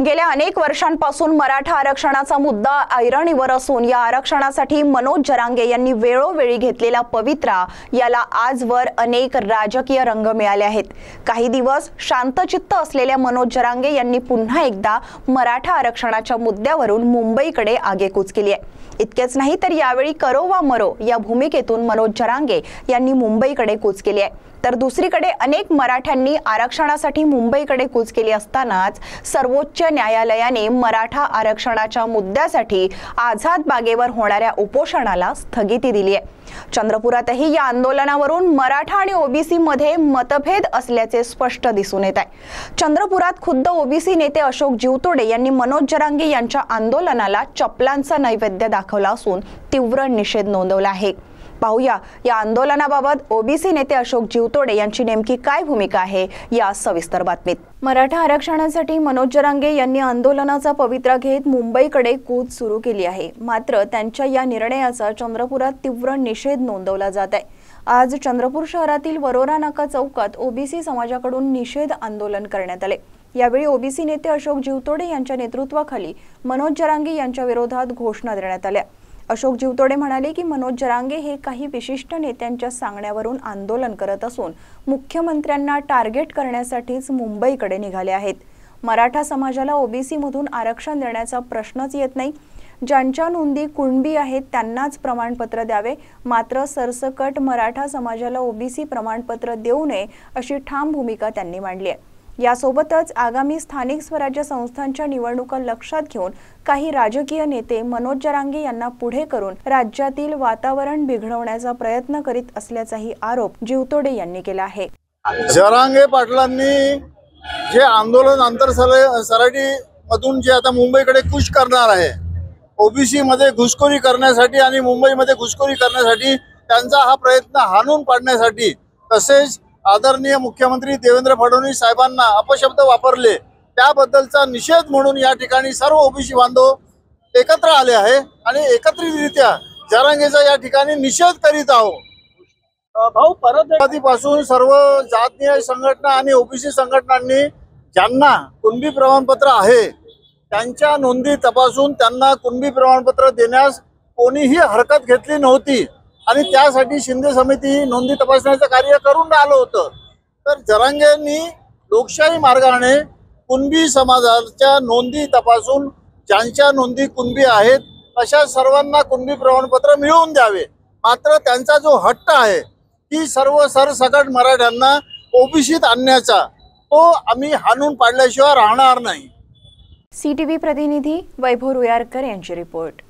गेल्या अनेक वर्षांपासून मराठा आरक्षणाचा मुद्दा ऐरणीवर असून या आरक्षणासाठी मनोज जरांगे यांनी वेळोवेळी घेतलेला पवित्रा याला आजवर अनेक राजकीय रंग मिळाले आहेत। काही दिवस शांतचित्त असलेल्या मनोज जरांगे यांनी पुन्हा एकदा मराठा आरक्षणाच्या मुद्द्यावरून मुंबईकडे आगेकूच केली आहे। इतकेच नाही तर यावेळी करो वा मरो या भूमिकेतून मनोज जरांगे यांनी मुंबईकडे कूच केली आहे। तर दुसरीकडे अनेक मराठ्यांनी आरक्षणासाठी मुंबईकडे कूच केली असतानाच सर्वोच्च न्यायालयाने मराठा आरक्षणाच्या मुद्द्यासाठी आझाद बागेवर होणाऱ्या उपोषणाला स्थगिती दिली आहे। चंद्रपुरातही या आंदोलनावरून मराठा आणि ओबीसी मध्ये मतभेद असल्याचे स्पष्ट दिसून येत आहे। चंद्रपुरात खुद्द ओबीसी नेते अशोक जीवतोडे यांनी मनोज जरांगे यांच्या आंदोलनाला चपलांचा नैवेद्य दाखवला असून तीव्र निषेध नोंदवला आहे। पाहूया या आंदोलनाबाबत ओबीसी नेते अशोक जीवतोडे यांची नेमकी काय भूमिका आहे या सविस्तर बातमीत। मराठा आरक्षणासाठी मनोज जरांगे यांनी आंदोलनाचा पवित्रा घेत मुंबईकडे कूच सुरू केली आहे। मात्र त्यांच्या या निर्णयाचा चंद्रपुरात तीव्र निषेध नोंदवला जात आहे। आज चंद्रपूर शहरातील वरोरा नाका चौकात ओबीसी समाजाकडून निषेध आंदोलन करण्यात आले। यावेळी ओबीसी नेते अशोक जीवतोडे यांच्या नेतृत्वाखाली मनोज जरांगे यांच्या विरोधात घोषणा देण्यात आल्या। अशोक जीवतोडे म्हणाले की मनोज जरांगे हे काही विशिष्ट नेत्यांच्या सांगण्यावरून आंदोलन करत असून मुख्यमंत्र्यांना टार्गेट करण्यासाठीच मुंबईकडे निघाले आहेत। मराठा समाजाला ओबीसी मधून आरक्षण देण्याचा प्रश्नच येत नाही। ज्यांच्या नोंदी कुणबी आहेत त्यांनाच प्रमाणपत्र द्यावे, मात्र सरसकट मराठा समाजाला ओबीसी प्रमाणपत्र देऊ नये अशी ठाम भूमिका त्यांनी मांडली आहे। यासोबतच आगामी स्थानिक स्वराज्य संस्थांच्या निवडणुका लक्षात घेऊन काही राजकीय नेते मनोज जरांगे यांना पुढे करून राज्यातील वातावरण बिघडवण्याचा प्रयत्न करीत असल्याचाही आरोप जीवतोडे यांनी केला आहे। जरांगे पाटलांनी जे आंदोलन आंतरसराठी मधून जे आता मुंबईकडे कूच करणार आहे, ओबीसी मध्ये घुसखोरी करण्यासाठी आणि मुंबईमध्ये घुसखोरी करण्यासाठी त्यांचा हा प्रयत्न हाणून पाडण्यासाठी, तसेच आदरणीय मुख्यमंत्री देवेंद्र फडणवीस साहेबांना अपशब्द वापरले त्याबद्दलचा निषेध म्हणून या ठिकाणी सर्व ओबीसी बांधव एकत्र आले आहे आणि एकत्रितरित्या जरांगेचा या ठिकाणी निषेध करीत आहोत। भाऊ, परत आधीपासून सर्व जातीय संघटना आणि ओबीसी संघटनांनी ज्यांना कुणबी प्रमाणपत्र आहे त्यांच्या नोंदी तपासून त्यांना कुणबी प्रमाणपत्र देण्यास कोणीही हरकत घेतली नव्हती आणि त्यासाठी शिंदे समिती नोंदी तपासण्याचं कार्य करून राहिलं होतं। तर जरांगेंनी लोकशाही मार्गाने कुणबी समाजाच्या नोंदी तपासून ज्यांच्या नोंदी कुणबी आहेत अशा सर्वांना कुणबी प्रमाणपत्र मिळवून द्यावे। मात्र त्यांचा जो हट्ट आहे की सर्व सरसकट मराठ्यांना ओबीसीत आणण्याचा, तो आम्ही हाणून पाडल्याशिवाय राहणार नाही। CTV प्रतिनिधी वैभव रुयारकर यांची रिपोर्ट।